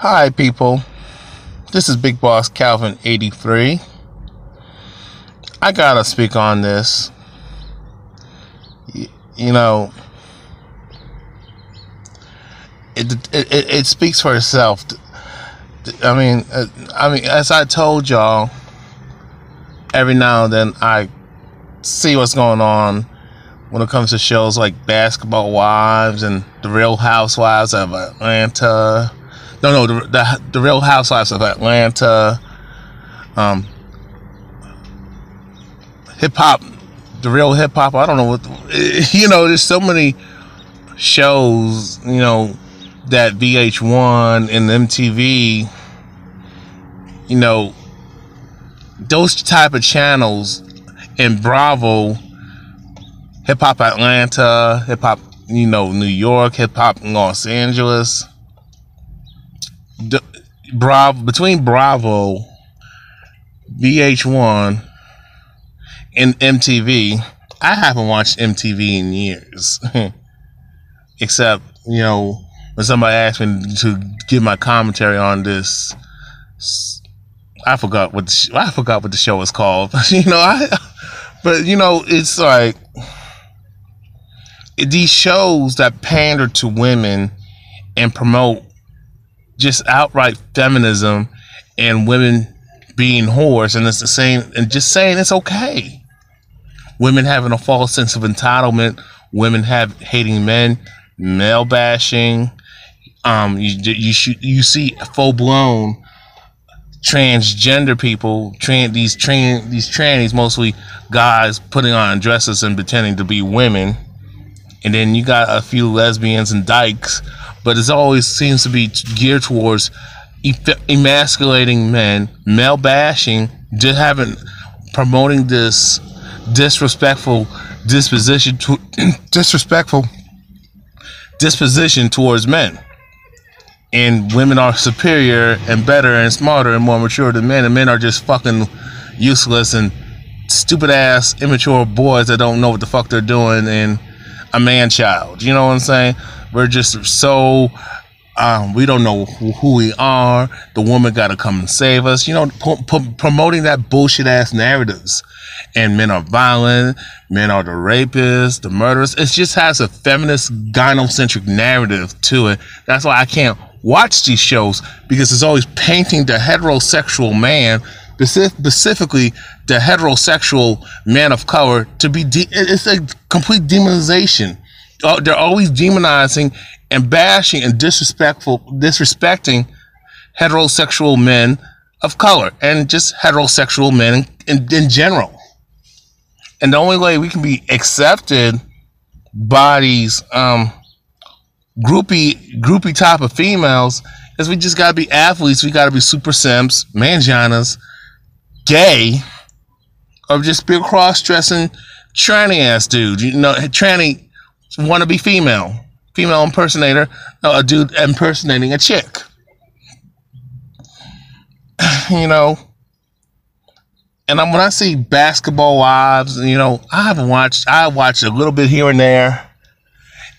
Hi, people. This is Big Boss Calvin 83. I gotta speak on this. You know, it speaks for itself. I mean, as I told y'all, every now and then I see what's going on when it comes to shows like Basketball Wives and The Real Housewives of Atlanta. The Real Housewives of Atlanta. Hip hop, the real hip hop. I don't know what, there's so many shows, that VH1 and MTV, those type of channels, and Bravo, Hip Hop Atlanta, Hip Hop, New York, Hip Hop Los Angeles. Between Bravo, VH1, and MTV, I haven't watched MTV in years. Except, when somebody asked me to give my commentary on this, I forgot what the show was called. It's like these shows that pander to women and promote just outright feminism and women being whores, and it's the same, and just saying it's okay. Women having a false sense of entitlement, women hating men, male bashing. You see full blown transgender people, these trannies, mostly guys, putting on dresses and pretending to be women, and then you got a few lesbians and dykes. But it always seems to be geared towards emasculating men, male bashing, promoting this disrespectful disposition towards men. And women are superior and better and smarter and more mature than men, and men are just fucking useless and stupid ass immature boys that don't know what the fuck they're doing, and a man child. You know what I'm saying? We're just so we don't know who we are. The woman got to come and save us. Promoting that bullshit ass narratives. And men are violent. Men are the rapists, the murderers. It just has a feminist, gynocentric narrative to it. That's why I can't watch these shows, because it's always painting the heterosexual man, specifically the heterosexual man of color, to be it's a complete demonization. They're always demonizing and bashing and disrespecting heterosexual men of color and just heterosexual men in general. And the only way we can be accepted by these groupie type of females is we just gotta be athletes. We gotta be super simps, manginas, gay, or just be a cross-dressing tranny ass dude. Tranny want to be female impersonator, a dude impersonating a chick. And when I see Basketball Wives, I watch a little bit here and there,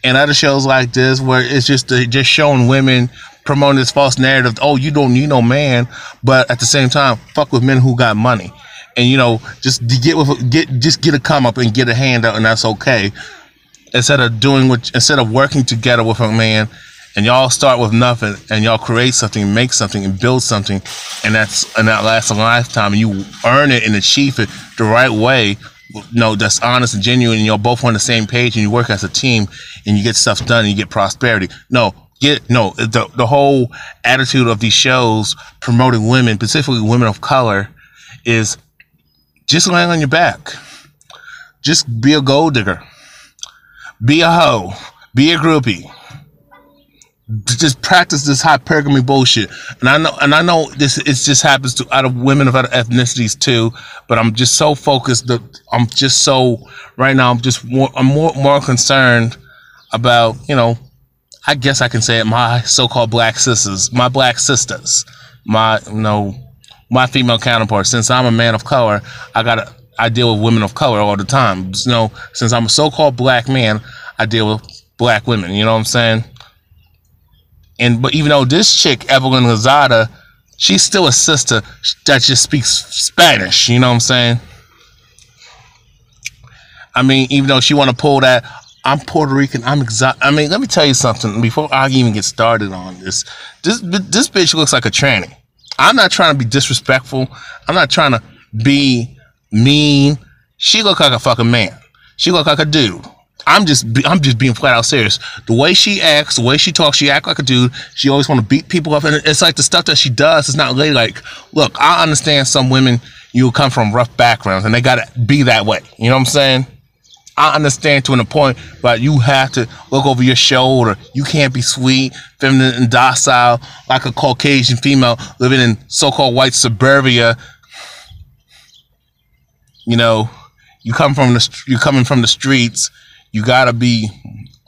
and other shows like this where it's just showing women promoting this false narrative. Oh, you don't need no man, but at the same time, fuck with men who got money, and just get a come up and get a hand out, and that's okay. Instead of working together with a man, and y'all start with nothing, and y'all create something, make something, and build something, and that lasts a lifetime, and you earn it and achieve it the right way, that's honest and genuine, and you're both on the same page, and you work as a team, and you get stuff done, and you get prosperity. The whole attitude of these shows promoting women, specifically women of color, is just laying on your back. Just be a gold digger. Be a hoe. Be a groupie. Just practice this hypergamy bullshit. And I know this. It just happens to other women of other ethnicities too. But I'm just so focused. Right now. I'm more concerned about, I guess I can say it, my so-called black sisters, my female counterparts. Since I'm a man of color, I deal with women of color all the time. Since I'm a so-called black man, I deal with black women. You know what I'm saying? But even though this chick, Evelyn Lozada, she's still a sister that just speaks Spanish. You know what I'm saying? I mean, even though she want to pull that, I'm Puerto Rican, I'm exotic. I mean, let me tell you something before I even get started on this. This bitch looks like a tranny. I'm not trying to be disrespectful. I'm not trying to be mean. She look like a fucking man. She look like a dude. I'm just being flat out serious. The way she acts, the way she talks, she act like a dude. She always want to beat people up, and it's like the stuff that she does is not ladylike. Look, I understand some women, you come from rough backgrounds and they gotta be that way. You know what I'm saying? I understand to a point, but you have to look over your shoulder. You can't be sweet, feminine, and docile like a Caucasian female living in so-called white suburbia. You know, you're coming from the streets. You gotta be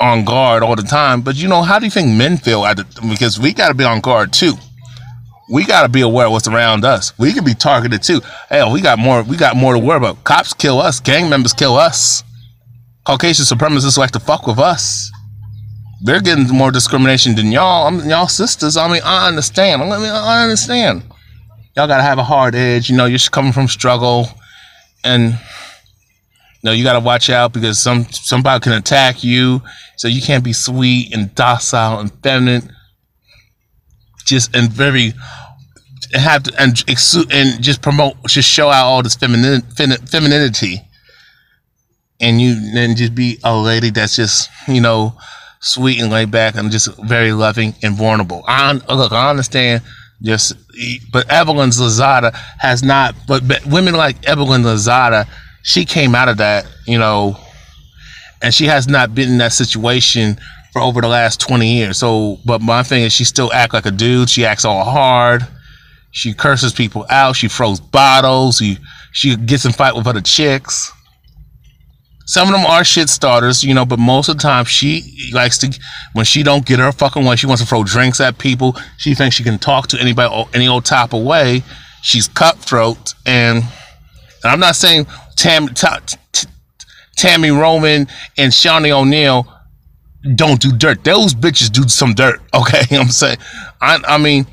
on guard all the time. But you know, how do you think men feel? Because we gotta be on guard too. We gotta be aware of what's around us. We can be targeted too. Hell, we got more to worry about. Cops kill us. Gang members kill us. Caucasian supremacists like to fuck with us. They're getting more discrimination than y'all. Y'all sisters. I mean, I understand. I understand. Y'all gotta have a hard edge. You know, you're coming from struggle, and you know you gotta watch out because somebody can attack you. So you can't be sweet and docile and feminine. Just just show out all this femininity. And then just be a lady that's just, you know, sweet and laid back and just very loving and vulnerable. I understand but Evelyn Lozada has not, but women like Evelyn Lozada, she came out of that, you know, and she has not been in that situation for over the last 20 years. So, but my thing is she still act like a dude. She acts all hard. She curses people out. She throws bottles. She gets in fight with other chicks. Some of them are shit starters, you know, but most of the time she likes to, when she don't get her fucking way, she wants to throw drinks at people. She thinks she can talk to anybody any old type of way. She's cutthroat, and I'm not saying Tammy Roman and Shawnee O'Neal don't do dirt. Those bitches do some dirt, okay? I'm saying, I mean,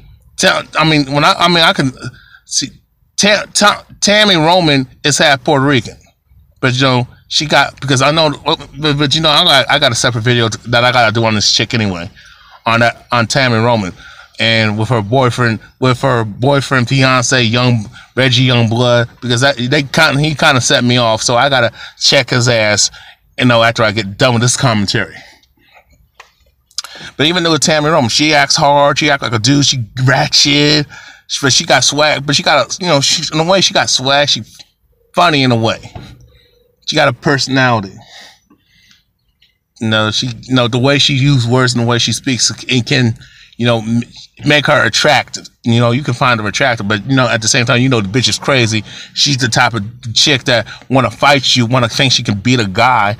I can see Tammy Roman is half Puerto Rican, but you know. She got, because I know, but you know, I got a separate video that I gotta do on this chick anyway, on Tammy Roman, and with her boyfriend, fiance, Reggie Youngblood, because he kind of set me off, so I gotta check his ass, you know, after I get done with this commentary. But even though with Tammy Roman, she acts hard, she acts like a dude, she ratchet, but she got swag, but she got in a way she got swag, she funny in a way. She got a personality. You know, the way she uses words and the way she speaks, it can, you know, make her attractive. You know, you can find her attractive, but you know, at the same time, you know, the bitch is crazy. She's the type of chick that want to fight you, want to think she can beat a guy,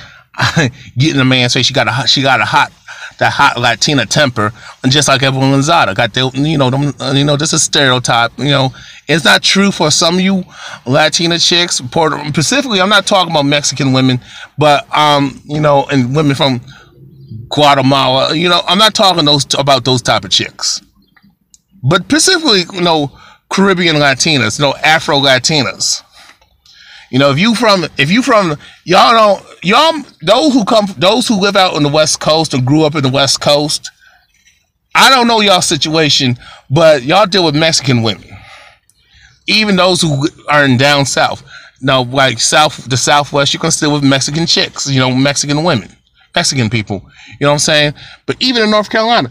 get in a man's face. She got a hot Latina temper, and just like Evelyn Lozada, got the, you know, this is a stereotype. You know, it's not true for some of you Latina chicks. Specifically, I'm not talking about Mexican women, but you know, and women from Guatemala. You know, I'm not talking about those type of chicks, but specifically, you know, Caribbean Latinas, you know, Afro-Latinas. You know, if you from y'all those who live out on the West Coast and grew up in the West Coast, I don't know y'all situation, but y'all deal with Mexican women. Even those who are in down south. Now, like the Southwest, you can still with Mexican chicks, you know, Mexican women, Mexican people. You know what I'm saying? But even in North Carolina,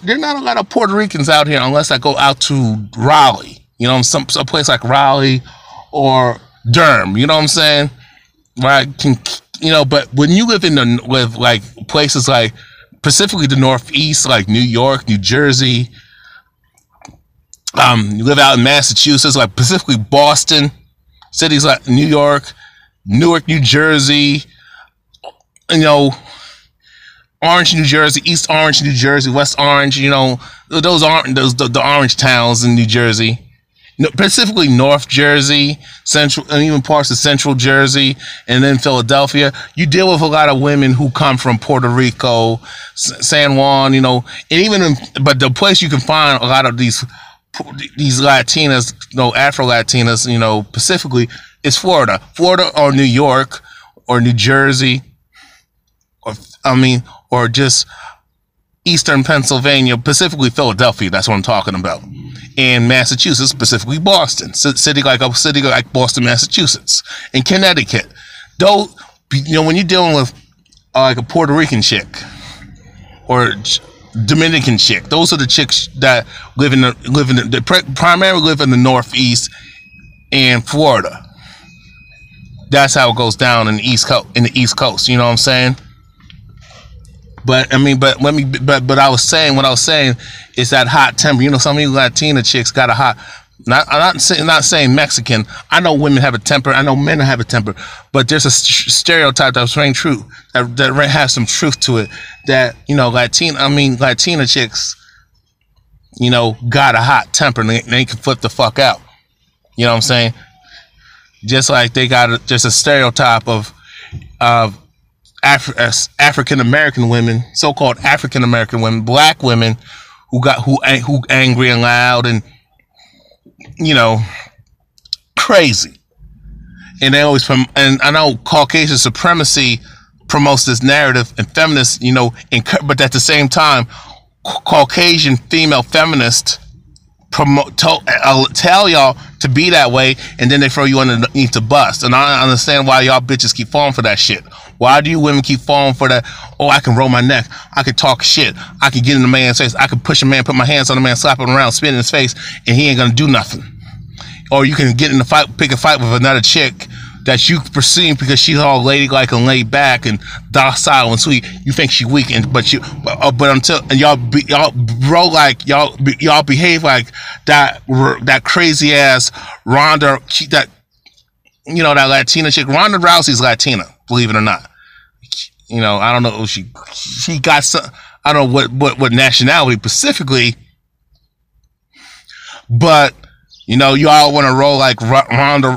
there are not a lot of Puerto Ricans out here unless I go out to Raleigh. You know, some place like Raleigh or Durham, you know what I'm saying? Where I can, you know, but when you live with like places like specifically the Northeast, like New York, New Jersey, you live out in Massachusetts, like specifically Boston, cities like New York, Newark, New Jersey, you know, Orange, New Jersey, East Orange, New Jersey, West Orange, you know, those aren't the orange towns in New Jersey. specifically North Jersey, Central, and even parts of Central Jersey, and then Philadelphia. You deal with a lot of women who come from Puerto Rico, San Juan, and even but the place you can find a lot of these Latinas, Afro-Latinas, specifically, is Florida or New York or New Jersey, or just Eastern Pennsylvania, specifically Philadelphia. That's what I'm talking about. And Massachusetts, specifically Boston, city like Boston, Massachusetts, and Connecticut. Though, when you're dealing with like a Puerto Rican chick or Dominican chick, those are the chicks that primarily live in the Northeast and Florida. That's how it goes down in the East Coast. You know what I'm saying? But what I was saying is that hot temper. Some of you Latina chicks got a hot. I'm not saying Mexican. I know women have a temper. I know men have a temper. But there's a stereotype that's ring true. That has some truth to it. That Latina chicks, got a hot temper and they can flip the fuck out. You know what I'm saying? Just like they got just a stereotype of African American women, so-called African American women, black women who angry and loud and crazy, and they always and I know Caucasian supremacy promotes this narrative and feminists, but at the same time, Caucasian female feminists tell y'all to be that way, and then they throw you underneath the bus. And I don't understand why y'all bitches keep falling for that shit. Why do you women keep falling for that? Oh, I can roll my neck. I can talk shit. I can get in the man's face. I can push a man, put my hands on a man, slap him around, spit in his face, and he ain't gonna do nothing. Or you can get in a fight, pick a fight with another chick that you perceive because she's all ladylike and laid back and docile and sweet. You think she weak, but y'all behave like that crazy ass Ronda, that Latina chick. Ronda Rousey's Latina, believe it or not. I don't know if she got some. I don't know what nationality specifically, but. Y'all want to roll like Ronda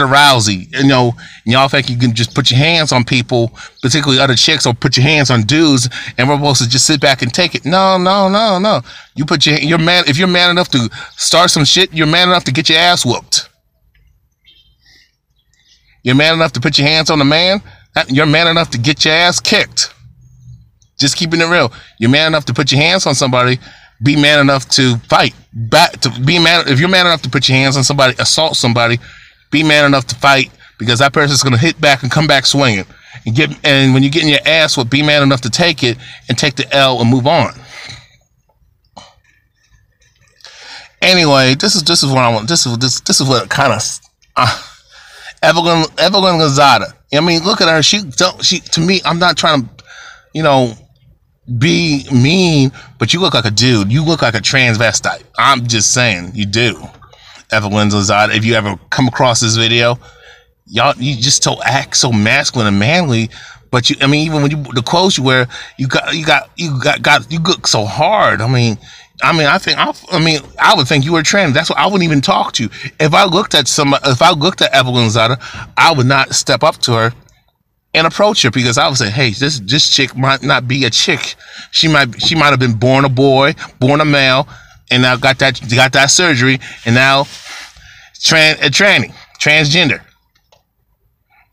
Rousey, and y'all think you can just put your hands on people, particularly other chicks, or put your hands on dudes, and we're supposed to just sit back and take it. No. You you're man. If you're man enough to start some shit, you're man enough to get your ass whooped. You're man enough to put your hands on a man. You're man enough to get your ass kicked. Just keeping it real. You're man enough to put your hands on somebody. Be man enough to fight back. If you're man enough to put your hands on somebody, assault somebody, be man enough to fight, because that person's gonna hit back and come back swinging. And when you're getting your ass whipped, be man enough to take it and take the L and move on. Anyway, this is what I want. This is what kind of Evelyn Lozada. Look at her. She to me. I'm not trying to, be mean, but you look like a dude. You look like a transvestite. I'm just saying, you do. Evelyn Lozada, if you ever come across this video, you just act so masculine and manly, but even when the clothes you wear, you look so hard. I would think you were trans. That's what I wouldn't even talk to you. If I looked at Evelyn Lozada, I would not step up to her and approach her, because I would say, hey, this chick might not be a chick. She might have been born a boy, born a male, and now got that surgery, and now transgender.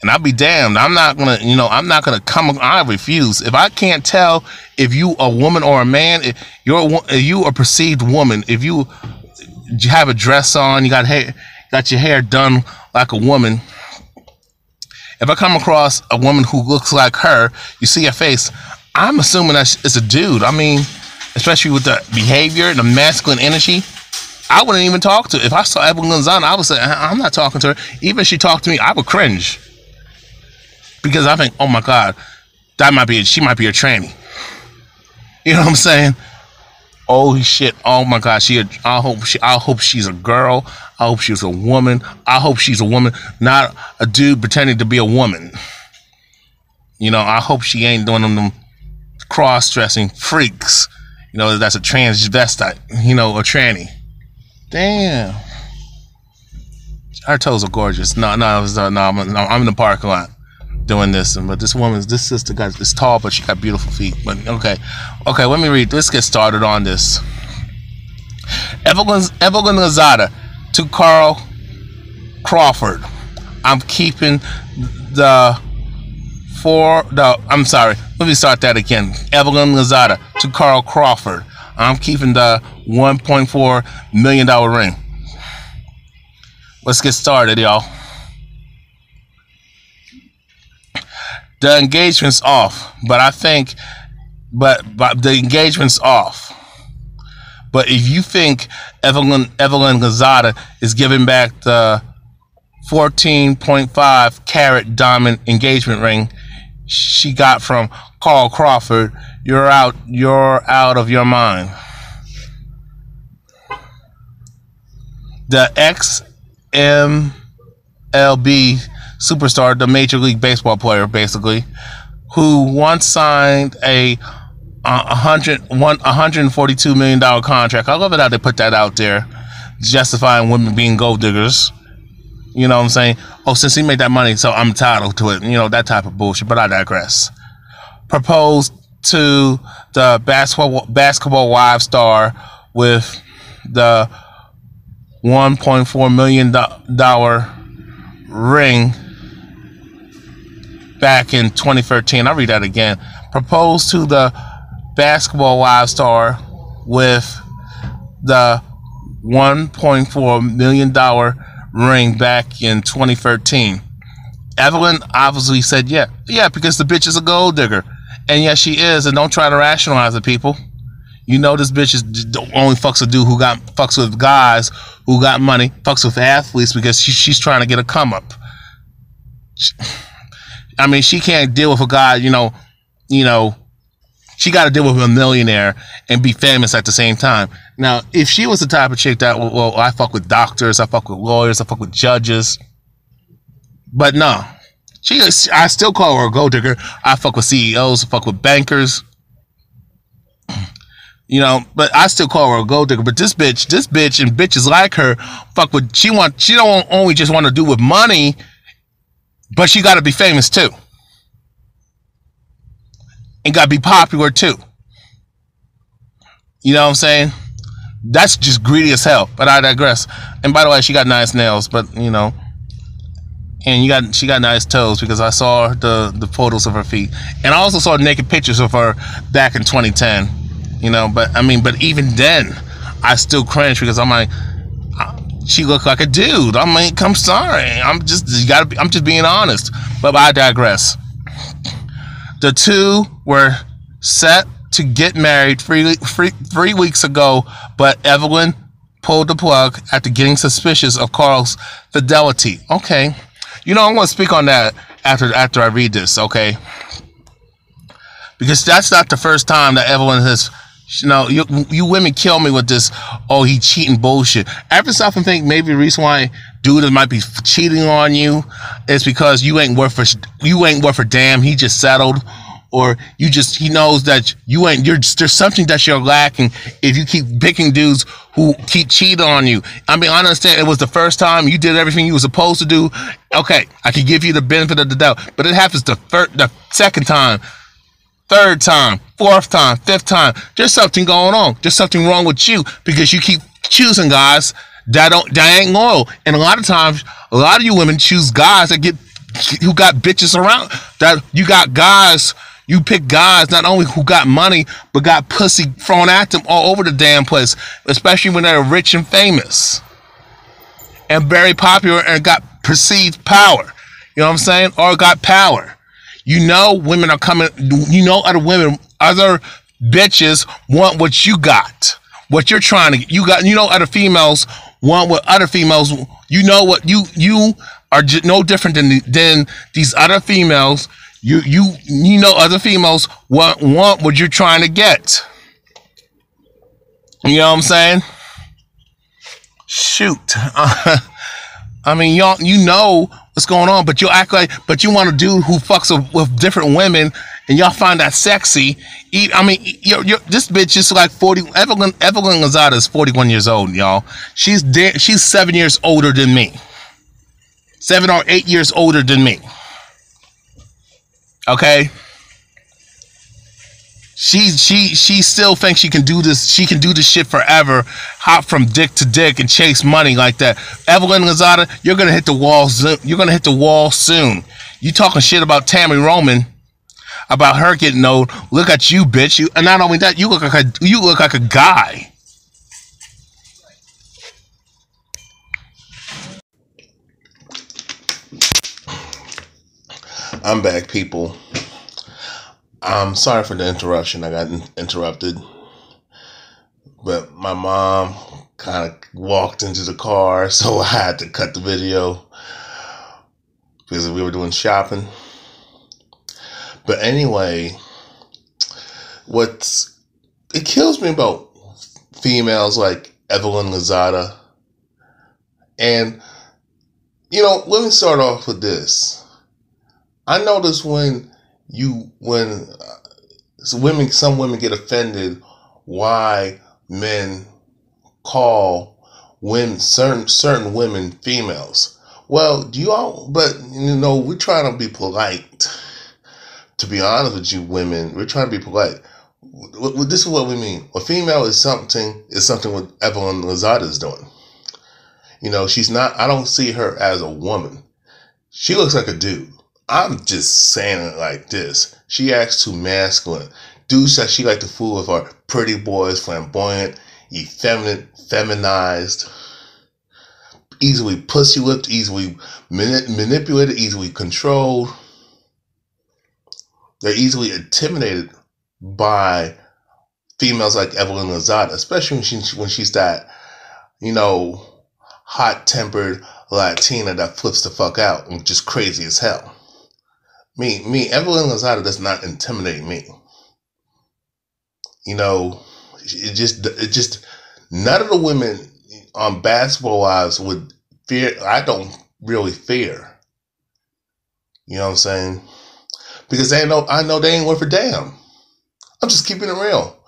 And I'll be damned. I'm not gonna come. I refuse. If I can't tell if you a woman or a man, if you a perceived woman, if you have a dress on, you got your hair done like a woman. If I come across a woman who looks like her, you see her face, I'm assuming that it's a dude. Especially with the behavior and the masculine energy, I wouldn't even talk to her. If I saw Evelyn Lozada, I would say, I'm not talking to her. Even if she talked to me, I would cringe. Because I think, oh my God, she might be a tranny. You know what I'm saying? Oh shit! Oh my God! I hope she's a girl. I hope she's a woman. I hope she's a woman, not a dude pretending to be a woman. I hope she ain't doing them cross-dressing freaks. That's a transvestite. A tranny. Damn. her toes are gorgeous. No, I'm in the parking lot doing this, but this sister got is tall, but she got beautiful feet. But okay, let me read. Let's get started on this. Evelyn Lozada to Crawford. I'm keeping I'm sorry. Let me start that again. Evelyn Lozada to Crawford. I'm keeping the $1.4 million ring. Let's get started, y'all. The engagement's off, but the engagement's off. But if you think Evelyn Lozada is giving back the 14.5 carat diamond engagement ring she got from Crawford, you're out of your mind. The ex-MLB superstar, the Major League Baseball player, basically, who once signed a $142 million contract. I love it how they put that out there, justifying women being gold diggers. You know what I'm saying? Oh, since he made that money, so I'm entitled to it. You know, that type of bullshit, but I digress. Proposed to the basketball wives star with the $1.4 million ring back in 2013. I'll read that again. Proposed to the basketball wives star with the $1.4 million ring back in 2013. Evelyn obviously said yeah, because the bitch is a gold digger. And yes, she is. And don't try to rationalize it, people. You know this bitch is only fucks a dude who fucks with guys who got money, fucks with athletes because she's trying to get a come up. I mean, she can't deal with a guy, you know, she got to deal with a millionaire and be famous at the same time. Now, if she was the type of chick that, well, I fuck with doctors, I fuck with lawyers, I fuck with judges. But no, I still call her a gold digger. I fuck with CEOs, I fuck with bankers. You know, but I still call her a gold digger. But this bitch and bitches like her fuck with, she don't only just want to do with money, but she got to be famous too. And got to be popular too. You know what I'm saying? That's just greedy as hell, but I digress. And by the way, she got nice nails, but you know, and she got nice toes because I saw the photos of her feet, and I also saw naked pictures of her back in 2010. You know, but even then, I still cringe because I'm like, she looked like a dude. I'm like, I'm sorry, I'm just being honest. But I digress. The two were set to get married 3 weeks ago, but Evelyn pulled the plug after getting suspicious of Carl's fidelity. Okay, you know, I'm going to speak on that after I read this, okay? Because that's not the first time that Evelyn has, you know, you women kill me with this, oh, he cheating bullshit. I ever stop and think maybe the reason why dude might be cheating on you is because you ain't worth a damn. He just settled, or he knows that there's something that you're lacking if you keep picking dudes who keep cheating on you. I mean, I understand it was the first time you did everything you were supposed to do. Okay, I can give you the benefit of the doubt, but it happens the second time, third time, fourth time, fifth time. There's something going on. There's something wrong with you because you keep choosing guys that ain't loyal. And a lot of times, a lot of you women choose guys who got bitches around. That you got guys. You pick guys not only who got money, but got pussy thrown at them all over the damn place, especially when they're rich and famous and very popular and got perceived power. You know what I'm saying? Or got power. You know, women are coming. You know, other bitches want what you got, what you're trying to get. You know, other females want what other females. You know what you are no different than these other females. You know, other females want what you're trying to get. You know what I'm saying? Shoot. I mean, y'all, you know what's going on, but you act like, but you want a dude who fucks with different women, and y'all find that sexy. I mean, this bitch is like 40. Evelyn Lozada is 41 years old, y'all. She's 7 years older than me. 7 or 8 years older than me. Okay? She still thinks she can do this. She can do this shit forever, hop from dick to dick and chase money like that. Evelyn Lozada, you're gonna hit the wall soon. You're gonna hit the wall soon. You talking shit about Tammy Roman, about her getting old. Look at you, bitch. You, and not only that, you look like a guy. I'm back, people. I'm sorry for the interruption. I got interrupted. But my mom kind of walked into the car, so I had to cut the video because we were doing shopping. But anyway, it kills me about females like Evelyn Lozada. And, let me start off with this. I notice when some women get offended why men call certain women females. Well, we're trying to be polite. To be honest with you, women, we're trying to be polite. This is what we mean. A female is something what Evelyn Lozada is doing. She's not. I don't see her as a woman. She looks like a dude. I'm just saying it like this. She acts too masculine. Dudes that she like to fool with are pretty boys, flamboyant, effeminate, feminized, easily pussy whipped, easily manipulated, easily controlled. They're easily intimidated by females like Evelyn Lozada, especially when she's that, hot-tempered Latina that flips the fuck out and just crazy as hell. Evelyn Lozada does not intimidate me. It just none of the women on Basketball Wives would fear. I don't really fear. You know what I'm saying? Because I know they ain't worth a damn. I'm just keeping it real.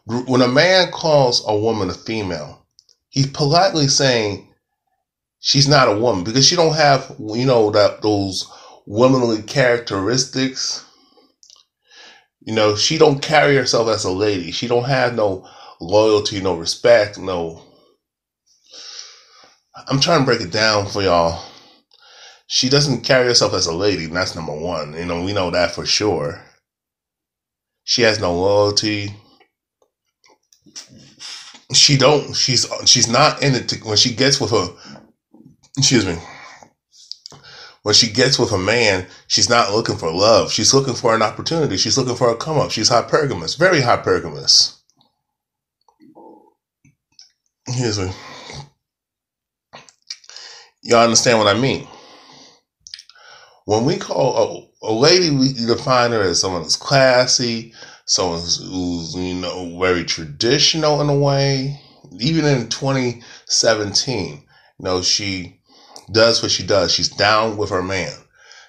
When a man calls a woman a female, he's politely saying she's not a woman because she don't have, those womanly characteristics. She don't carry herself as a lady. She don't have no loyalty, no respect, no. I'm trying to break it down for y'all. She doesn't carry herself as a lady, and that's number one. We know that for sure. She has no loyalty. She's not in it when she gets with when she gets with a man, she's not looking for love. She's looking for an opportunity. She's looking for a come up. She's hypergamous, very hypergamous. Excuse me. Y'all understand what I mean? When we call a lady, we define her as someone who's classy, someone who's very traditional in a way. Even in 2017, she does what she does. She's down with her man.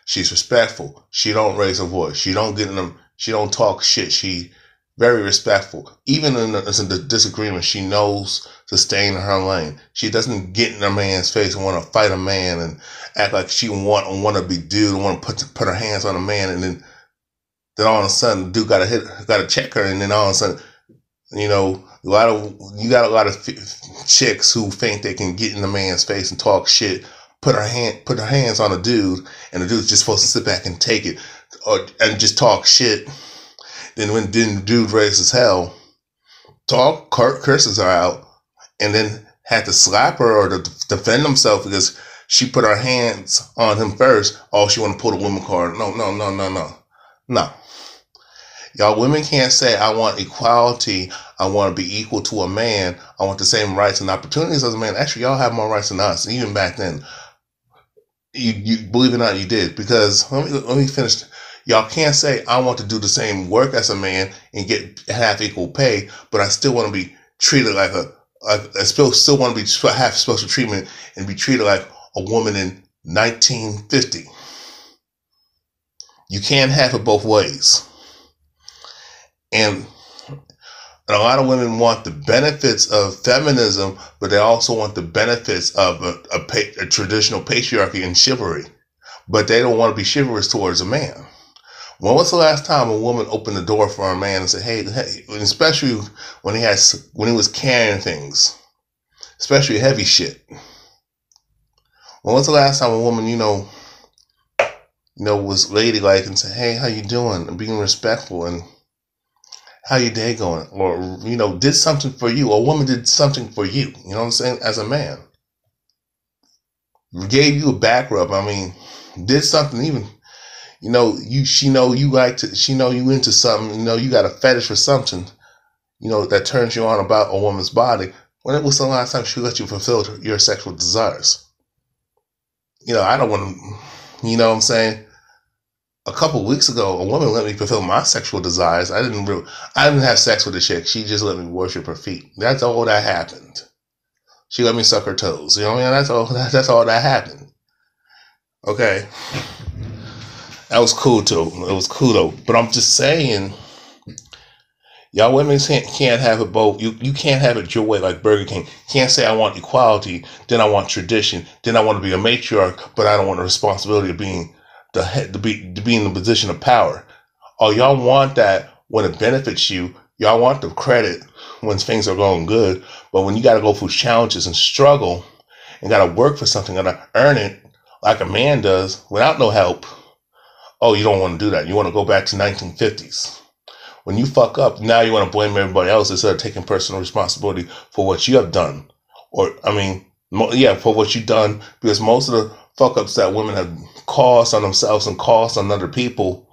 She's respectful. She don't raise her voice. She don't get in them. She don't talk shit. She very respectful. Even in the disagreement, she knows to stay in her lane. She doesn't get in a man's face and want to fight a man and act like she want to be dude and want to put her hands on a man, and then all of a sudden the dude got to check her, and then all of a sudden, you got a lot of chicks who think they can get in the man's face and talk shit, put her hands on a dude, and the dude's just supposed to sit back and take it, and just talk shit. Then when the dude raises hell, curses her out, and then had to slap her or to defend himself because she put her hands on him first. Oh, she want to pull the woman card. No. Y'all women can't say, I want equality. I want to be equal to a man. I want the same rights and opportunities as a man. Actually, y'all have more rights than us. Even back then, you believe it or not, you did. Because let me finish. Y'all can't say, I want to do the same work as a man and have equal pay, but I still want to be treated like I still want to have special treatment and be treated like a woman in 1950. You can't have it both ways. And And a lot of women want the benefits of feminism, but they also want the benefits of a traditional patriarchy and chivalry. But they don't want to be chivalrous towards a man. When was the last time a woman opened the door for a man and said, hey, especially when he was carrying things, especially heavy shit. When was the last time a woman, was ladylike and said, hey, how you doing? And being respectful and how your day going? Or, did something for you. A woman did something for you, you know what I'm saying? As a man. Gave you a back rub. I mean, did something even, she know you into something, you got a fetish for something, that turns you on about a woman's body. When it was the last time she let you fulfill your sexual desires? I don't want to, you know what I'm saying? A couple weeks ago, a woman let me fulfill my sexual desires. I didn't have sex with a chick. She just let me worship her feet. That's all that happened. She let me suck her toes. You know what I mean? That's all that happened. Okay. That was cool too. It was cool though. But I'm just saying, y'all women can't have it both. You can't have it your way like Burger King. Can't say I want equality, then I want tradition, then I want to be a matriarch, but I don't want the responsibility of being the head, to be in the position of power. Oh, y'all want that when it benefits you. Y'all want the credit when things are going good. But when you got to go through challenges and struggle and got to work for something and earn it like a man does without no help, oh, you don't want to do that. You want to go back to 1950s. When you fuck up, now you want to blame everybody else instead of taking personal responsibility for what you have done. For what you've done, because most of the fuck ups that women have caused on themselves and caused on other people,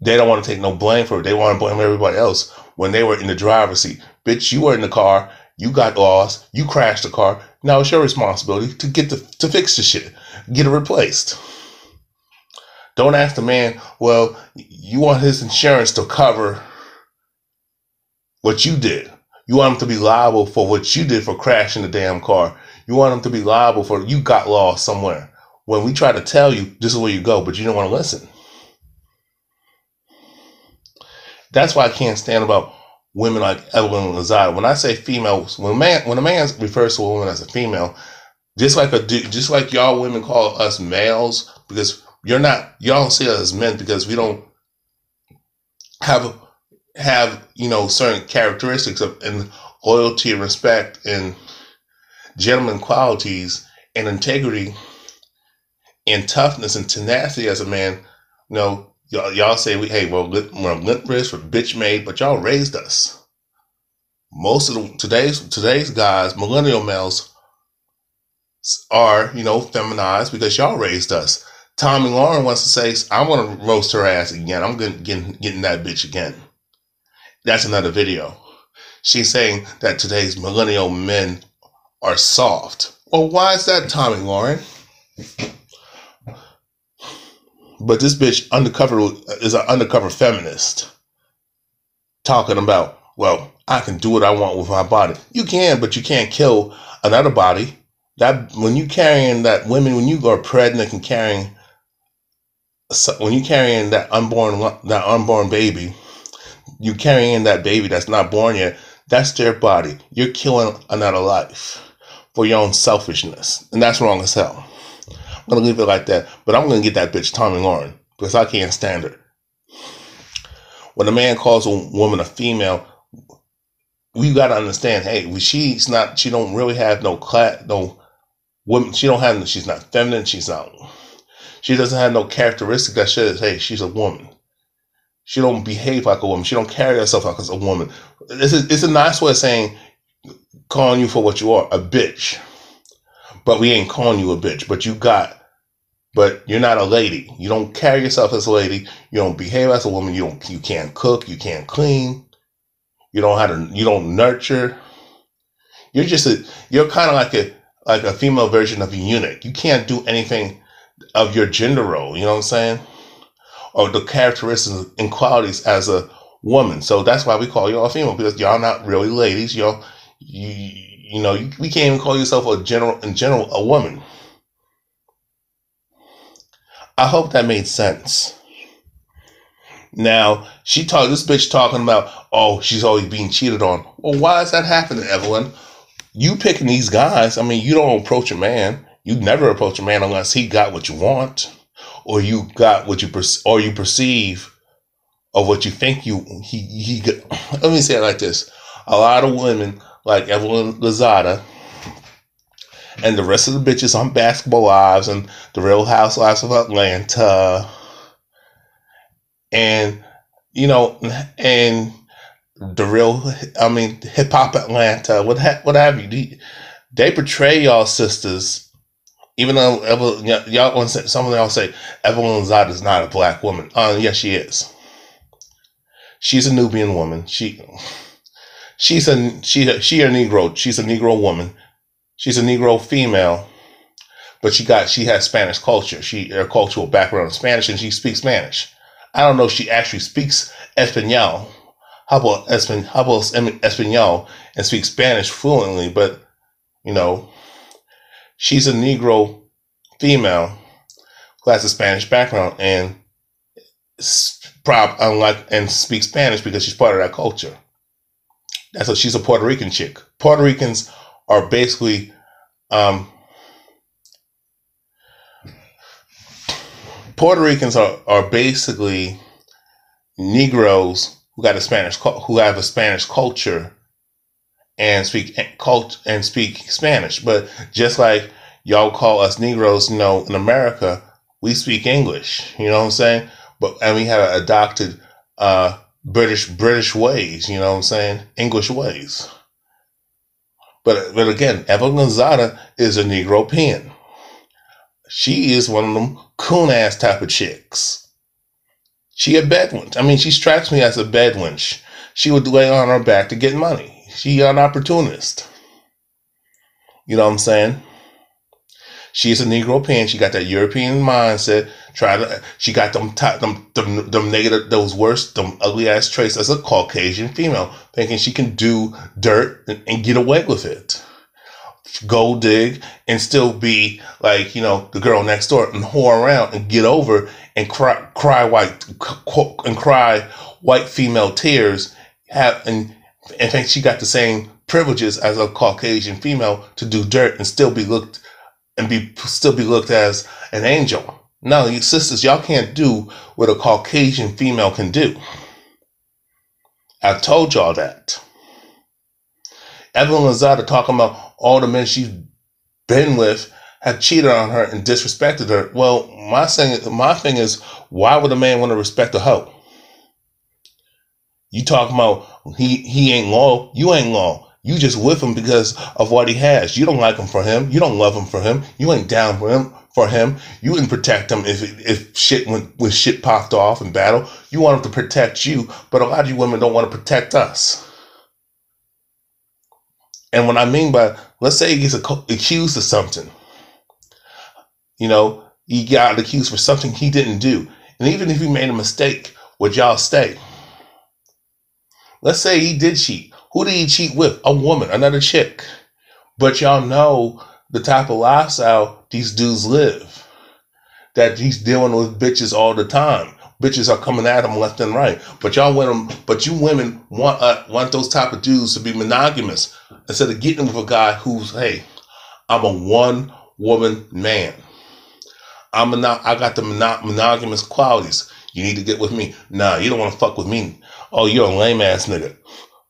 they don't want to take no blame for it. They want to blame everybody else when they were in the driver's seat. Bitch, you were in the car, you got lost, you crashed the car. Now it's your responsibility to fix the shit, get it replaced. Don't ask the man, well, you want his insurance to cover what you did. You want him to be liable for what you did for crashing the damn car. You want him to be liable for you got lost somewhere. When we try to tell you, this is where you go, but you don't want to listen. That's why I can't stand about women like Evelyn Lozada. When I say females, when a man refers to a woman as a female, just like y'all women call us males, because y'all don't see us as men because we don't have certain characteristics and loyalty and respect and gentleman qualities and integrity and toughness and tenacity as a man. Y'all say we're limp wrist or bitch made, but y'all raised us. Most of today's guys, millennial males, are feminized because y'all raised us. Tommy Lauren wants to say, I want to roast her ass again. I'm getting that bitch again. That's another video. She's saying that today's millennial men are soft. Well, why is that, Tommy Lauren? But this bitch is an undercover feminist talking about, well, I can do what I want with my body. You can, but you can't kill another body. That when you carrying that women, when you are pregnant and carrying that unborn baby, you carrying that baby that's not born yet, that's their body. You're killing another life for your own selfishness. And that's wrong as hell. I'm going to leave it like that. But I'm going to get that bitch Tommy Lauren because I can't stand her. When a man calls a woman a female, we got to understand, hey, she don't really have no woman. She's not feminine. She doesn't have no characteristic that says, hey, she's a woman. She don't behave like a woman. She don't carry herself like a woman. It's a nice way of saying, calling you for what you are, a bitch. But we ain't calling you a bitch. But you're not a lady. You don't carry yourself as a lady. You don't behave as a woman. You can't cook. You can't clean. You don't nurture. You're kind of like a female version of a eunuch. You can't do anything of your gender role. You know what I'm saying? Or the characteristics and qualities as a woman. So that's why we call y'all female, because y'all not really ladies. We can't even call yourself in general a woman. I hope that made sense. Now, this bitch talking about, oh, she's always being cheated on. Well, why is that happening, Evelyn? You picking these guys, I mean, you don't approach a man. You never approach a man unless he got what you want, or you got what you perceive of what you think he got. Let me say it like this. A lot of women like Evelyn Lozada and the rest of the bitches on Basketball Wives and the Real Housewives of Atlanta and, and the real, hip hop Atlanta, what have you. They portray y'all sisters, even though some of y'all say Evelyn Lozada is not a black woman. Yes, she is. She's a Nubian woman. She's a Negro. She's a Negro woman. She's a Negro female, but she has Spanish culture. Her cultural background is Spanish, and she speaks Spanish. I don't know if she actually speaks Espanol. How about Espanol and speaks Spanish fluently? But she's a Negro female who has a Spanish background and speaks Spanish because she's part of that culture. That's what she's a Puerto Rican chick. Puerto Ricans are basically basically Negroes who have a Spanish culture and speak Spanish. But just like y'all call us Negroes, in America, we speak English. You know what I'm saying? And we have adopted British ways. You know what I'm saying? English ways. But again, Evelyn Lozada is a Negropean. She is one of them coon-ass type of chicks. She a bedwench. She strikes me as a bedwench. She would lay on her back to get money. She an opportunist. You know what I'm saying? She's a Negropean. She got that European mindset. She got them negative, them ugly ass traits as a Caucasian female, thinking she can do dirt and get away with it. Gold dig and still be like, the girl next door and whore around and get over and cry white female tears and think she got the same privileges as a Caucasian female to do dirt and still be looked as an angel. No, you sisters, y'all can't do what a Caucasian female can do. I've told y'all that. Evelyn Lozada talking about all the men she's been with have cheated on her and disrespected her. Well, my thing is, why would a man want to respect a hoe? You talking about he ain't loyal. You ain't loyal. You just with him because of what he has. You don't like him for him. You don't love him for him. You ain't down for him. You wouldn't protect him if shit popped off in battle. You want him to protect you, but a lot of you women don't want to protect us. And what I mean by, let's say he gets accused of something. He got accused for something he didn't do. And even if he made a mistake, would y'all stay? Let's say he did cheat. Who did he cheat with? A woman, another chick. But y'all know the type of lifestyle these dudes live. That he's dealing with bitches all the time. Bitches are coming at him left and right. But you women want those type of dudes to be monogamous instead of getting with a guy who's, hey, I'm a one-woman man. I got the monogamous qualities. You need to get with me. Nah, you don't want to fuck with me. Oh, you're a lame ass nigga.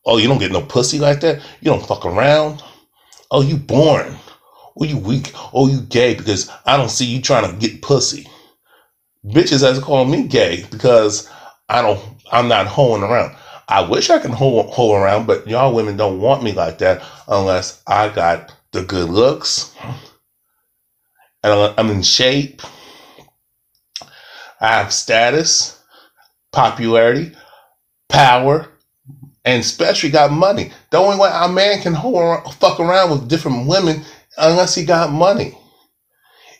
Oh, you don't get no pussy like that? You don't fuck around? Oh, you boring. Oh, you weak. Oh, you gay because I don't see you trying to get pussy. Bitches has called me gay because I'm not hoeing around. I wish I could hoe around, but y'all women don't want me like that unless I got the good looks and I'm in shape. I have status, popularity, power, and especially got money. The only way a man can fuck around with different women unless he got money.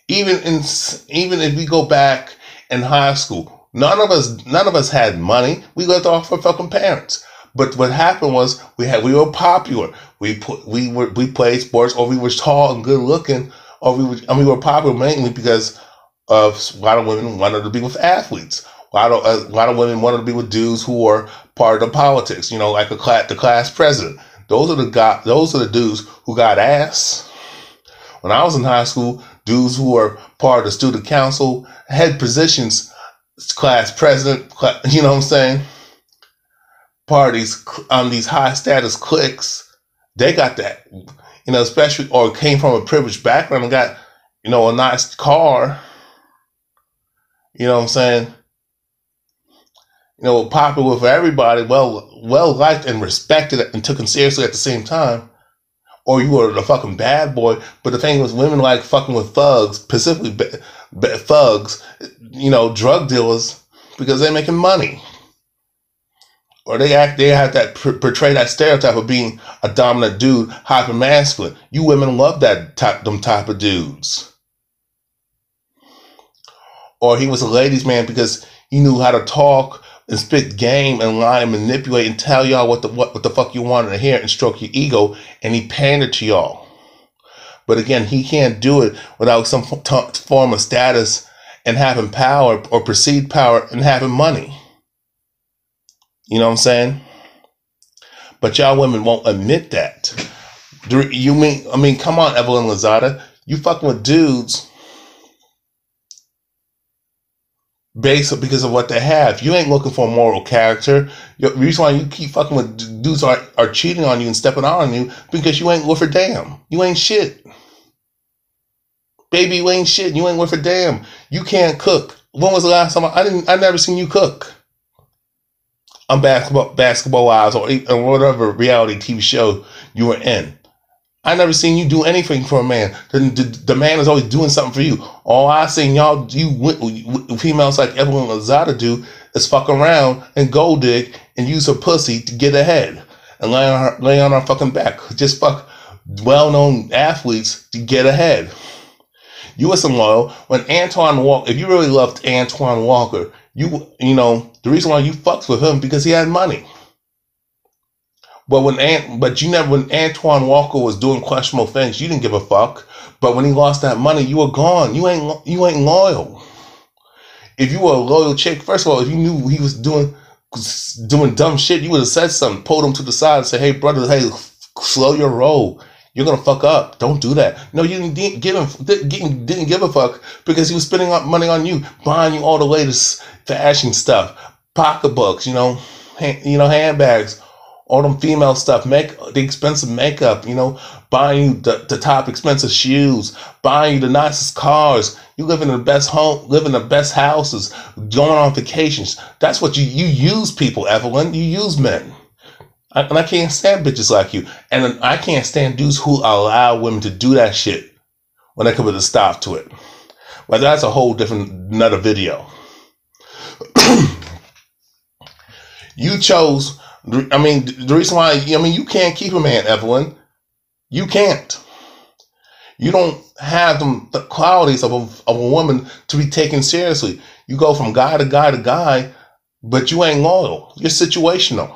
Even if we go back in high school, none of us had money. We lived off our fucking parents. But what happened was we were popular. We played sports, or we were tall and good looking, or we were popular mainly because of a lot of women wanted to be with athletes. A lot of women wanted to be with dudes who were part of the politics. You know, like the class president. Those are the dudes who got ass. When I was in high school, dudes who were part of the student council, had positions, class president. You know what I'm saying? Parties on these high status cliques, they got that. You know, especially or came from a privileged background and got, you know, a nice car. You know what I'm saying? You know, popular for everybody, well liked and respected and taken seriously at the same time. Or you were the fucking bad boy. But the thing was, women like fucking with thugs, specifically thugs, you know, drug dealers, because they're making money. Or they have that portray that stereotype of being a dominant dude, hyper masculine. You women love them type of dudes. Or he was a ladies' man because he knew how to talk and spit game and lie and manipulate and tell y'all what the fuck you wanted to hear and stroke your ego, and he pandered to y'all. But again, he can't do it without some form of status and having power or perceived power and having money. You know what I'm saying? But y'all women won't admit that. Come on, Evelyn Lozada. You fucking with dudes based because of what they have. You ain't looking for a moral character. The reason why you keep fucking with dudes are cheating on you and stepping out on you because you ain't worth a damn. You ain't shit. Baby, you ain't shit. You ain't worth a damn. You can't cook. When was the last time I never seen you cook? On Basketball Wives or whatever reality TV show you were in. I never seen you do anything for a man. The man is always doing something for you. All I seen you females like Evelyn Lozada do is fuck around and gold dig and use her pussy to get ahead and lay on her fucking back. Just fuck well-known athletes to get ahead. You wasn't loyal. When Antoine Walker, if you really loved Antoine Walker, you know the reason why you fucked with him because he had money. But when Antoine Walker was doing questionable things, you didn't give a fuck. But when he lost that money, you were gone. You ain't loyal. If you were a loyal chick, first of all, if you knew he was doing dumb shit, you would have said something, pulled him to the side, and said, "Hey, brother, hey, slow your roll. You're gonna fuck up. Don't do that." No, you didn't give a fuck because he was spending money on you, buying you all the latest fashion stuff, pocketbooks, handbags. All them female stuff, the expensive makeup, buying you the top expensive shoes, buying you the nicest cars. You live in the best home, live in the best houses, going on vacations. That's what you use people, Evelyn. You use men. And I can't stand bitches like you. And I can't stand dudes who allow women to do that shit when they come with a stop to it. Well, that's a whole another video. You chose... the reason why, you can't keep a man, Evelyn. You can't. You don't have the qualities of a woman to be taken seriously. You go from guy to guy to guy, but you ain't loyal. You're situational.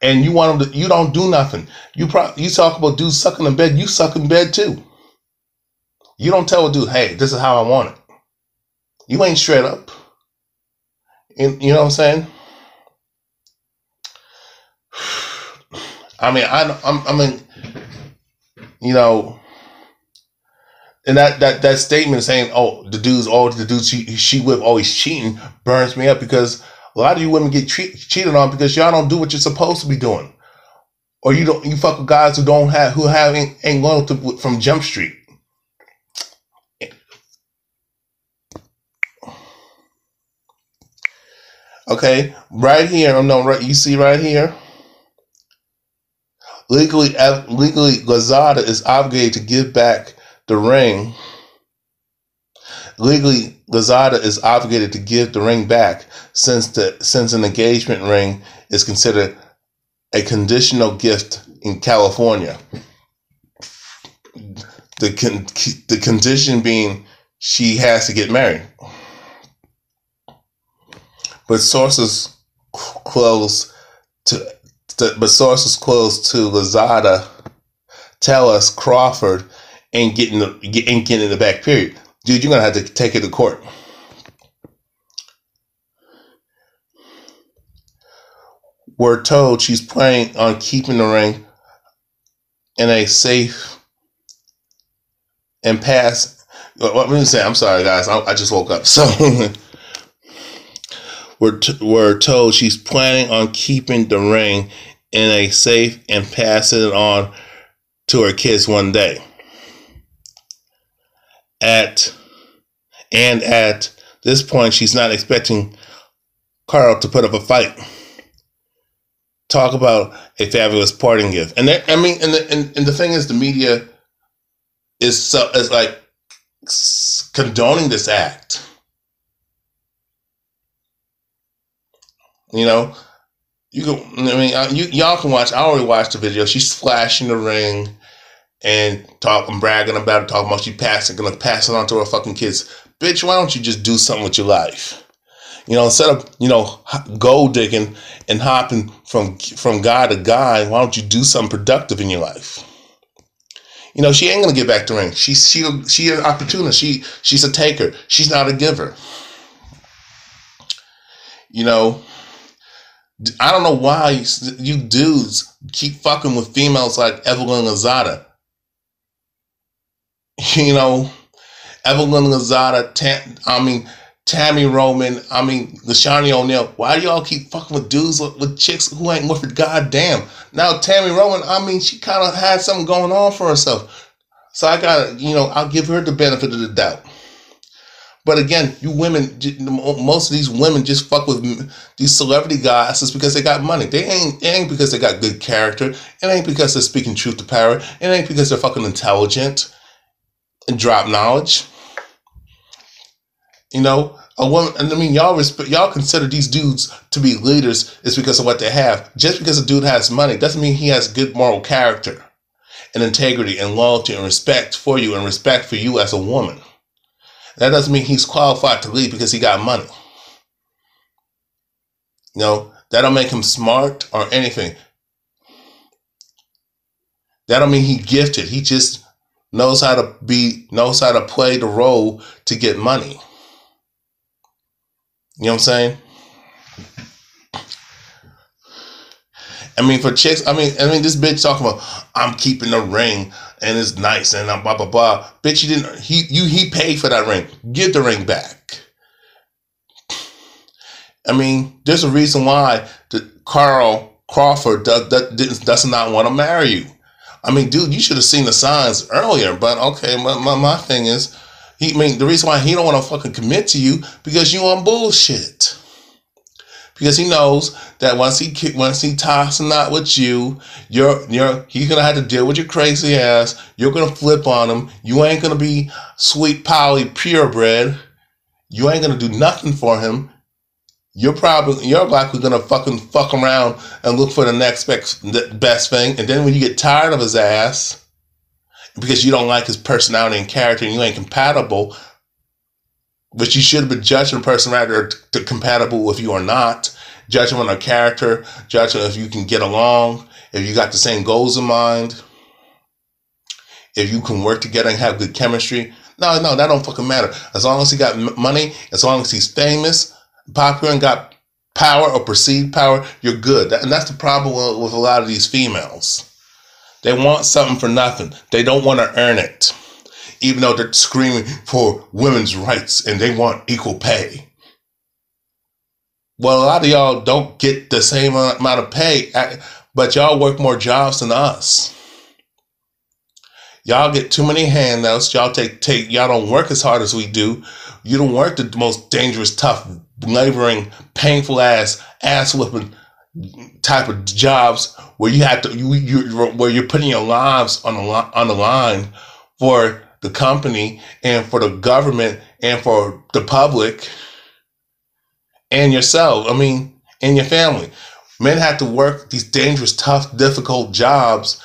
And you want them you don't do nothing. You talk about dudes sucking in bed, you suck in bed too. You don't tell a dude, "Hey, this is how I want it." You ain't straight up. And, you know what I'm saying? And that statement saying, "Oh, the dudes she with always cheating," burns me up because a lot of you women get cheated on because y'all don't do what you're supposed to be doing, or you fuck with guys who ain't loyal from Jump Street. Okay, right here, you see right here. Legally, Lozada is obligated to give back the ring. Legally, Lozada is obligated to give the ring back since an engagement ring is considered a conditional gift in California. The condition being she has to get married. But sources close to Lozada tell us Crawford ain't getting the back, period. Dude, you're gonna have to take it to court. we're told she's planning on keeping the ring in a safe and pass. Let me say, I'm sorry, guys. I just woke up. So we're told she's planning on keeping the ring in a safe and passing it on to her kids one day. At this point, she's not expecting Carl to put up a fight. Talk about a fabulous parting gift. And there, I mean, and the thing is, the media is like condoning this act. You know, y'all can watch. I already watched the video. She's flashing the ring and bragging about it, talking about she's gonna pass it on to her fucking kids. Bitch, why don't you just do something with your life? You know, instead of, gold digging and hopping from guy to guy, why don't you do something productive in your life? You know, she ain't gonna get back the ring. She's an opportunist. She's a taker. She's not a giver. You know, I don't know why you dudes keep fucking with females like Evelyn Lozada. You know, Evelyn Lozada, Tammy Roman, LaShawny O'Neal. Why do y'all keep fucking with dudes with chicks who ain't worth a goddamn? Now, Tammy Roman, she kind of had something going on for herself. So I gotta, I'll give her the benefit of the doubt. But again, you women, most of these women just fuck with these celebrity guys just because they got money. It ain't because they got good character. It ain't because they're speaking truth to power. It ain't because they're fucking intelligent and drop knowledge. A woman, y'all consider these dudes to be leaders is because of what they have. Just because a dude has money doesn't mean he has good moral character and integrity and loyalty and respect for you and respect for you as a woman. That doesn't mean he's qualified to lead because he got money. That don't make him smart or anything. That don't mean he gifted. He just knows how to play the role to get money. You know what I'm saying? For chicks, this bitch talking about, I'm keeping the ring and it's nice and I'm blah, blah, blah. Bitch, he paid for that ring. Give the ring back. There's a reason why Crawford does not want to marry you. Dude, you should have seen the signs earlier, but okay, my thing is, the reason why he don't want to fucking commit to you because you on bullshit. Because he knows that once he ties a knot with you, he's gonna have to deal with your crazy ass. You're gonna flip on him. You ain't gonna be sweet Polly purebred. You ain't gonna do nothing for him. You're likely gonna fucking fuck around and look for the next best thing. And then when you get tired of his ass, because you don't like his personality and character and you ain't compatible, but you should have been judging a person rather to compatible with you or not. Judging on their character, judging if you can get along, if you got the same goals in mind, if you can work together and have good chemistry. No, that don't fucking matter. As long as he got money, as long as he's famous, popular, and got power or perceived power, you're good. And that's the problem with a lot of these females. They want something for nothing. They don't want to earn it. Even though they're screaming for women's rights and they want equal pay. Well, a lot of y'all don't get the same amount of pay, but y'all work more jobs than us. Y'all get too many handouts. Y'all y'all don't work as hard as we do. You don't work the most dangerous, tough, laboring, painful ass whipping type of jobs where you have to where you're putting your lives on the line for the company and for the government and for the public and yourself, and your family. Men have to work these dangerous, tough, difficult jobs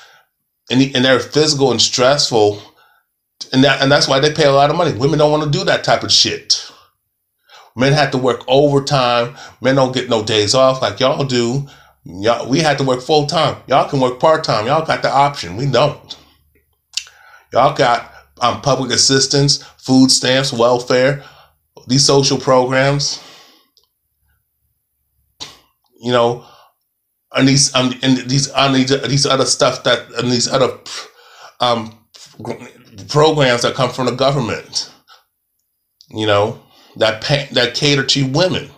and they're physical and stressful. And that's why they pay a lot of money. Women don't want to do that type of shit. Men have to work overtime. Men don't get no days off like y'all do. We have to work full time. Y'all can work part time. Y'all got the option. We don't. Y'all got public assistance, food stamps, welfare, these social programs. these other stuff and these other um, programs that come from the government, that cater to women.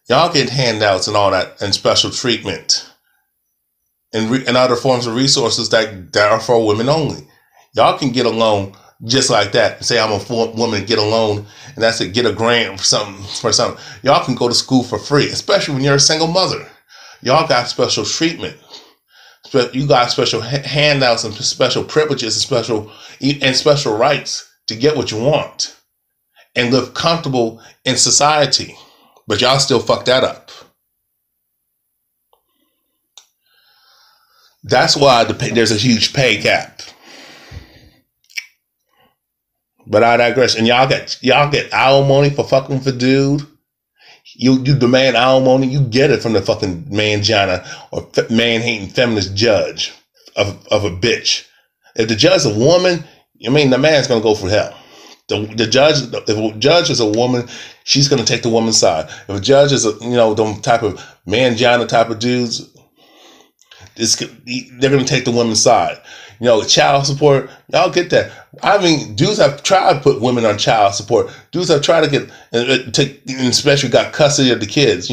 Y'all get handouts and all that and special treatment and other forms of resources that are for women only. Y'all can get a loan just like that. Say I'm a woman, get a loan, and that's it. Get a grant for something. Y'all can go to school for free, especially when you're a single mother. Y'all got special treatment. You got special handouts and special privileges and special rights to get what you want and live comfortable in society. But y'all still fuck that up. That's why there's a huge pay gap. But I digress. And y'all get alimony for fucking with a dude. You demand alimony, you get it from the fucking mangina or man-hating feminist judge of a bitch. If the judge is a woman, the man's gonna go for hell. If a judge is a woman, she's gonna take the woman's side. If a judge is the type of mangina type of dudes, they're gonna take the woman's side. Child support, y'all get that. Dudes have tried to put women on child support. Dudes have tried to especially got custody of the kids,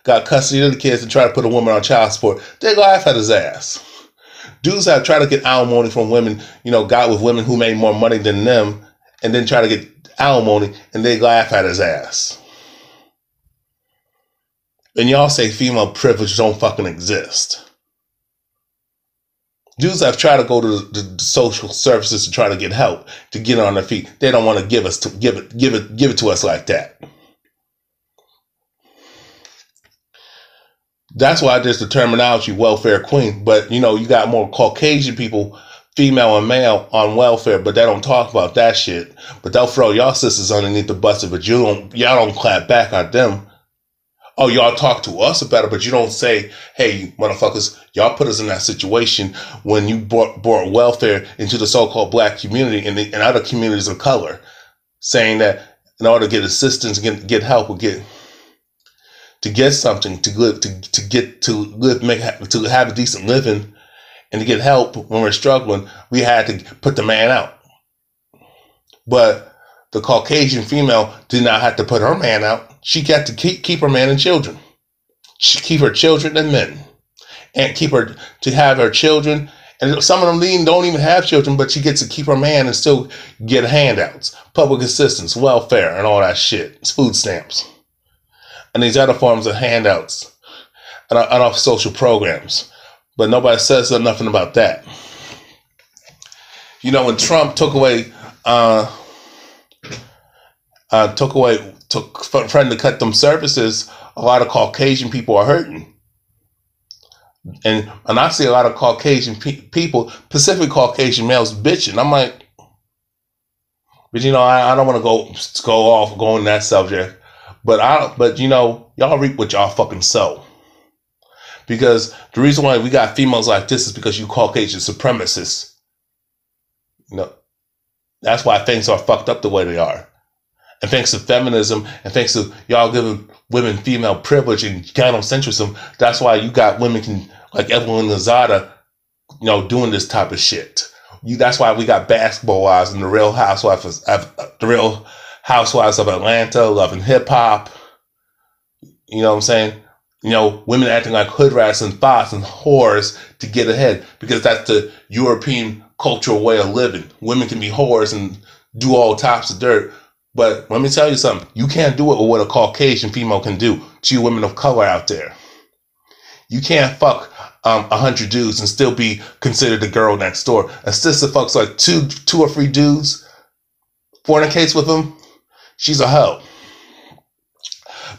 got custody of the kids and try to put a woman on child support. They laugh at his ass. Dudes have tried to get alimony from women, got with women who made more money than them, and then try to get alimony, and they laugh at his ass. And y'all say female privilege don't fucking exist. Dudes have tried to go to the social services to try to get help, to get on their feet. They don't want to give it to us like that. That's why there's the terminology welfare queen. But you got more Caucasian people, female and male, on welfare, but they don't talk about that shit. But they'll throw y'all sisters underneath the bus, but y'all don't clap back on them. Oh, y'all talk to us about it, but you don't say, hey, motherfuckers, y'all put us in that situation when you brought welfare into the so-called black community and other communities of color, saying that in order to get assistance, get help, to get something, to have a decent living, and to get help when we're struggling, we had to put the man out. But the Caucasian female did not have to put her man out. She got to keep her man and children. She keep her children and men. And keep her to have her children. And some of them don't even have children, but she gets to keep her man and still get handouts, public assistance, welfare, and all that shit. It's food stamps. And these other forms of handouts and other social programs. But nobody says nothing about that. When Trump took away threatened to cut them services, a lot of Caucasian people are hurting. And I see a lot of Caucasian people, specifically Caucasian males, bitching. I'm like, but I don't want to go on that subject. But y'all reap what y'all fucking sow. Because the reason why we got females like this is because you Caucasian supremacists. That's why things are fucked up the way they are. And thanks to feminism, and thanks to y'all giving women female privilege and gynocentrism, that's why you got women like Evelyn Lozada, doing this type of shit. That's why we got basketball wives and the Real Housewives of Atlanta, loving hip hop. You know what I'm saying? Women acting like hood rats and thoughts and whores to get ahead, because that's the European cultural way of living. Women can be whores and do all types of dirt. But let me tell you something. You can't do it with what a Caucasian female can do to you women of color out there. You can't fuck 100 dudes and still be considered the girl next door. A sister fucks like two or three dudes, fornicates with them, she's a hoe.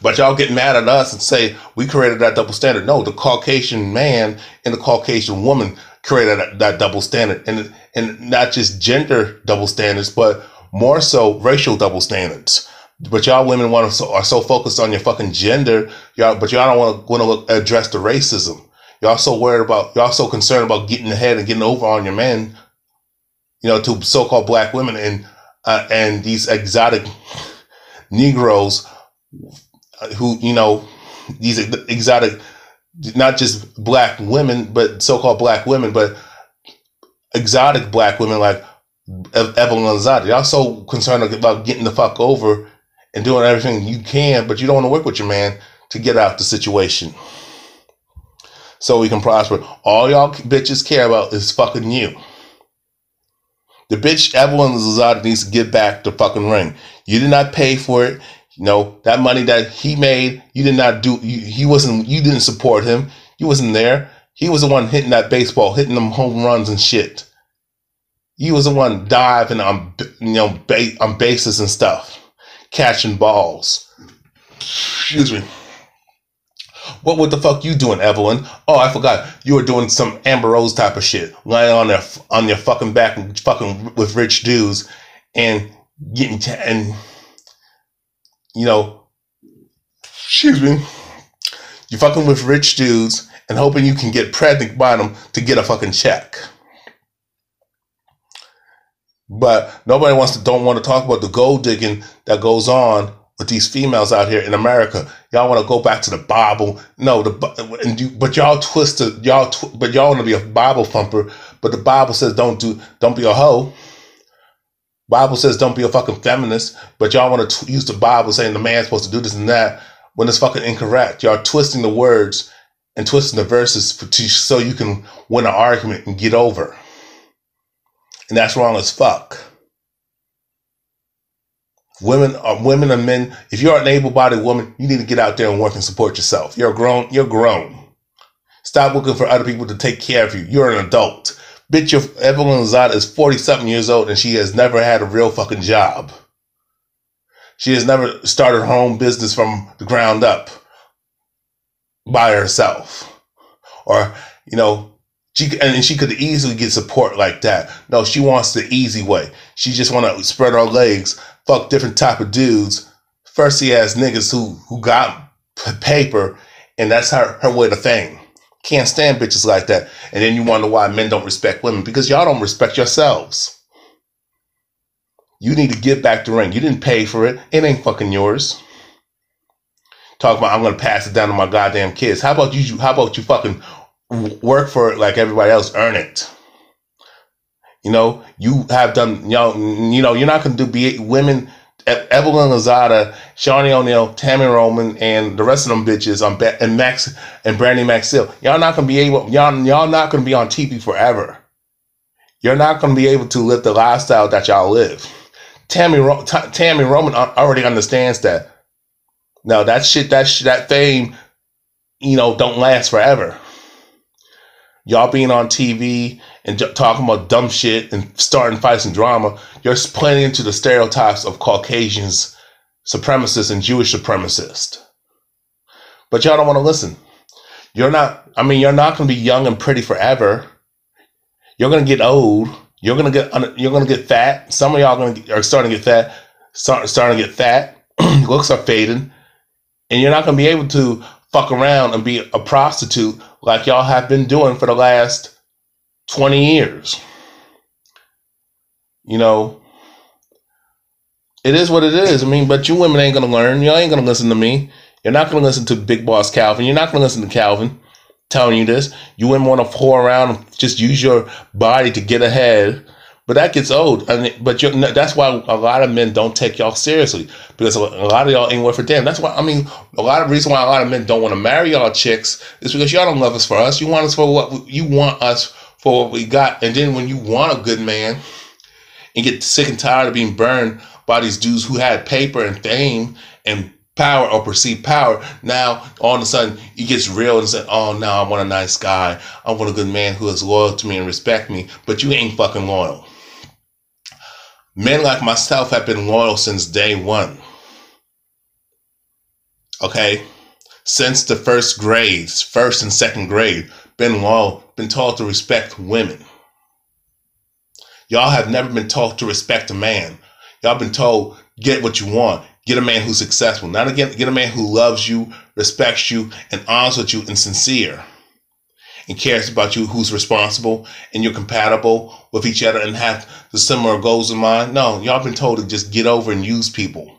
But y'all get mad at us and say we created that double standard. No, the Caucasian man and the Caucasian woman created that double standard. And not just gender double standards, but more so racial double standards. But y'all women are so focused on your fucking gender, but y'all don't want to address the racism. Y'all so concerned about getting ahead and getting over on your men, to so-called black women and these exotic Negroes who, these exotic, not just black women, but so-called black women, but exotic black women like Evelyn Lozada. Y'all so concerned about getting the fuck over and doing everything you can, but you don't want to work with your man to get out the situation so we can prosper. All y'all bitches care about is fucking you. The bitch Evelyn Lozada needs to get back the fucking ring. You did not pay for it. You know, that money that he made, you did not do. You didn't support him. You wasn't there. He was the one hitting that baseball, hitting them home runs and shit. He was the one diving on, on bases and stuff, catching balls. Excuse me. What the fuck you doing, Evelyn? Oh, I forgot. You were doing some Amber Rose type of shit, lying on your fucking back and fucking with rich dudes, and getting excuse me. You fucking with rich dudes and hoping you can get pregnant by them to get a fucking check. But nobody don't want to talk about the gold digging that goes on with these females out here in America. Y'all want to go back to the Bible. No, but y'all twisted, but y'all want to be a Bible thumper. But the Bible says don't be a hoe. Bible says don't be a fucking feminist. But y'all want to use the Bible saying the man's supposed to do this and that when it's fucking incorrect. Y'all twisting the words and twisting the verses so you can win an argument and get over. And that's wrong as fuck. Women and men, if you're an able-bodied woman, you need to get out there and work and support yourself. You're grown. Stop looking for other people to take care of you. You're an adult. Bitch, Evelyn Lozada is 40-something years old and she has never had a real fucking job. She has never started her own business from the ground up by herself. Or, she could easily get support like that. No, she wants the easy way. She just want to spread her legs, fuck different type of dudes, thirsty ass niggas who got paper, and that's her way to fame. Can't stand bitches like that. And then you wonder why men don't respect women, because y'all don't respect yourselves. You need to get back the ring. You didn't pay for it. It ain't fucking yours. Talk about I'm gonna pass it down to my goddamn kids. How about you fucking work for it like everybody else, earn it. You have done, you're not going to be women, Evelyn Lozada, Shawnee O'Neal, Tammy Roman, and the rest of them bitches and Brandy Maxfield. Y'all not going to be able, y'all not going to be on TV forever. You're not going to be able to live the lifestyle that y'all live. Tammy Roman already understands that. Now that fame, don't last forever. Y'all being on TV and talking about dumb shit and starting fights and drama, you're playing into the stereotypes of Caucasians, supremacists, and Jewish supremacists. But y'all don't want to listen. You're not going to be young and pretty forever. You're going to get old. You're going to get fat. Some of y'all are starting to get fat. Starting to get fat. Looks are fading. And you're not going to be able to fuck around and be a prostitute like y'all have been doing for the last 20 years. It is what it is. But you women ain't going to learn. Y'all ain't going to listen to me. You're not going to listen to Big Boss Calvin. You're not going to listen to Calvin telling you this. You women want to whore around and just use your body to get ahead. But that gets old. That's why a lot of men don't take y'all seriously. Because a lot of y'all ain't worth a damn. That's why, a lot of reason why a lot of men don't want to marry y'all chicks is because y'all don't love us for us. You want us for what we got. And then when you want a good man and get sick and tired of being burned by these dudes who had paper and fame and power or perceived power, now all of a sudden he gets real and says, oh, now I want a nice guy. I want a good man who is loyal to me and respect me. But you ain't fucking loyal. Men like myself have been loyal since day one. Okay? Since the first and second grade, been loyal, been taught to respect women. Y'all have never been taught to respect a man. Y'all been told, get what you want. Get a man who's successful. Not again, get a man who loves you, respects you, and honors with you and sincere. And cares about you, who's responsible, and you're compatible with each other and have the similar goals in mind. No, y'all been told to just get over and use people.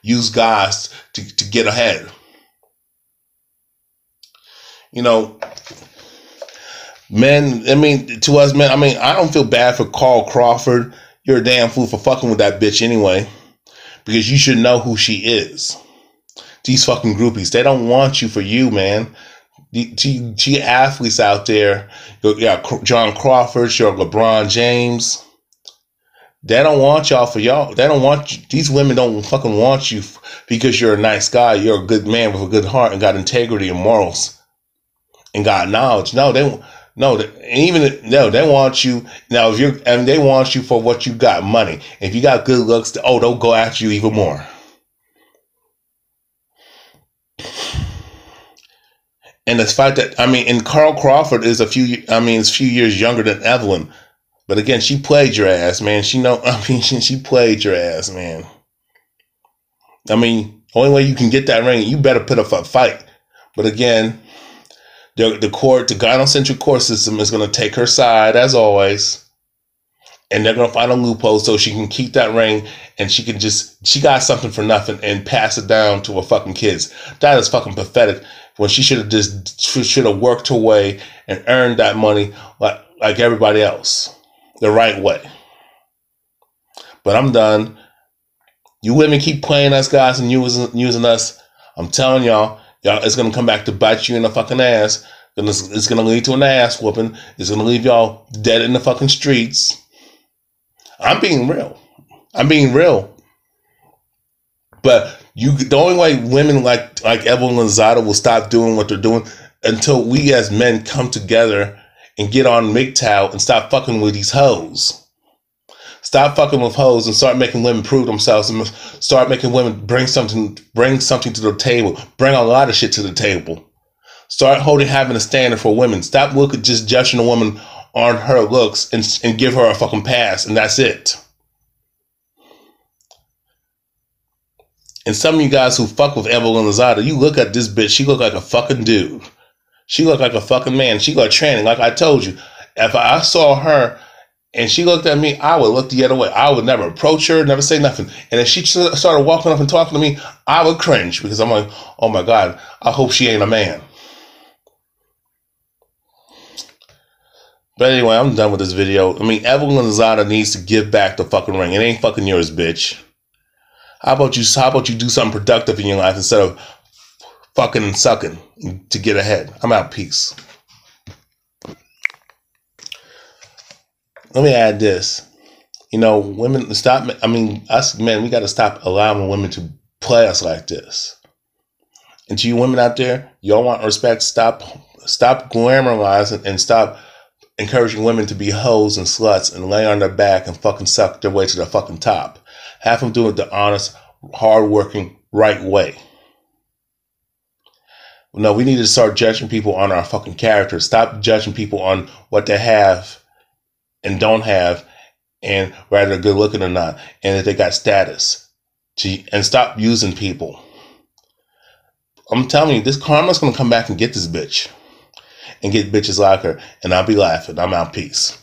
Use guys to get ahead. You know, men, I mean, to us men, I mean, I don't feel bad for Carl Crawford. You're a damn fool for fucking with that bitch anyway. Because you should know who she is. These fucking groupies, they don't want you for you, man. The athletes out there, yeah, John Crawford, your LeBron James, they don't want y'all for y'all. They don't want you. These women don't fucking want you because you're a nice guy. You're a good man with a good heart and got integrity and morals and got knowledge. No, they want you now. They want you for what you got, money. If you got good looks, they'll go after you even more. And despite that, I mean, and Carl Crawford is a few years younger than Evelyn. But again, she played your ass, man. She played your ass, man. I mean, only way you can get that ring, you better put up a fight. But again, the gynocentric court system is going to take her side, as always. And they're going to find a loophole so she can keep that ring and she got something for nothing and pass it down to her fucking kids. That is fucking pathetic. When she should have worked her way and earned that money like everybody else. The right way. But I'm done. You women keep playing us guys and using us. I'm telling y'all, it's going to come back to bite you in the fucking ass. It's going to lead to an ass whooping. It's going to leave y'all dead in the fucking streets. I'm being real. But the only way women like Evelyn Lozada will stop doing what they're doing until we as men come together and get on MGTOW and stop fucking with these hoes. Stop fucking with hoes and start making women prove themselves and start making women bring something to the table. Bring a lot of shit to the table. Start having a standard for women. Stop just judging a woman on her looks and give her a fucking pass and that's it. And some of you guys who fuck with Evelyn Lozada, you look at this bitch, she look like a fucking dude. She looked like a fucking man. She got training. Like I told you, if I saw her and she looked at me, I would look the other way. I would never approach her, never say nothing. And if she started walking up and talking to me, I would cringe because I'm like, oh my God, I hope she ain't a man. But anyway, I'm done with this video. I mean, Evelyn Lozada needs to give back the fucking ring. It ain't fucking yours, bitch. How about you do something productive in your life instead of fucking and sucking to get ahead? I'm out. Peace. Let me add this. You know, women, stop. I mean, us men, we got to stop allowing women to play us like this. And to you women out there, y'all want respect. Stop glamorizing and stop encouraging women to be hoes and sluts and lay on their back and fucking suck their way to the fucking top. Have them do it the honest, hard-working, right way. No, we need to start judging people on our fucking character. Stop judging people on what they have and don't have, and whether they're good looking or not, and if they got status. And stop using people. I'm telling you, this karma's gonna come back and get this bitch. And get bitches like her. And I'll be laughing. I'm out. Peace.